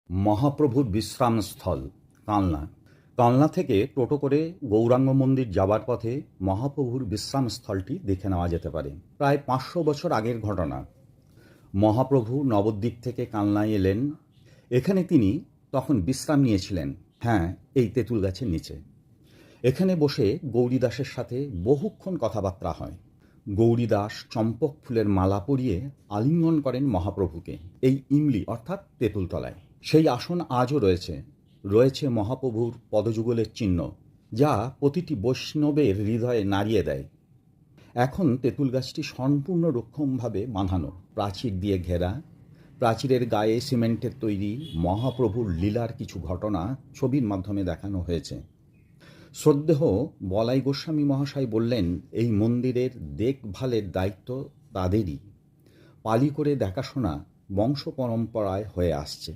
মহাপ্রভুর বিশ্রামস্থল কালনা। কালনা থেকে টোটো করে গৌরাঙ্গ মন্দির যাবার পথে মহাপ্রভুর বিশ্রামস্থলটি দেখে নেওয়া যেতে পারে। প্রায় 500 বছর আগের ঘটনা। মহাপ্রভু নবদ্বীপ থেকে কালনায় এলেন। এখানে তিনি তখন বিশ্রাম নিয়েছিলেন, হ্যাঁ, এই তেঁতুল গাছের নিচে। এখানে বসে গৌরীদাসের সাথে বহুক্ষণ কথাবার্তা হয়। গৌরীদাস চম্পক ফুলের মালা পরিয়ে আলিঙ্গন করেন মহাপ্রভুকে এই ইমলি অর্থাৎ তেঁতুলতলায়। সেই আসন আজও রয়েছে মহাপ্রভুর পদযুগলের চিহ্ন, যা প্রতিটি বৈষ্ণবের হৃদয়ে নাড়িয়ে দেয়। এখন তেঁতুল গাছটি সম্পূর্ণ রক্ষমভাবে বাঁধানো, প্রাচীর দিয়ে ঘেরা। প্রাচীরের গায়ে সিমেন্টের তৈরি মহাপ্রভুর লীলার কিছু ঘটনা ছবির মাধ্যমে দেখানো হয়েছে। শ্রদ্ধেয় বলাই গোস্বামী মহাশয় বললেন, এই মন্দিরের দেখভালের দায়িত্ব তাদেরই। পালি করে দেখাশোনা বংশ পরম্পরায় হয়ে আসছে।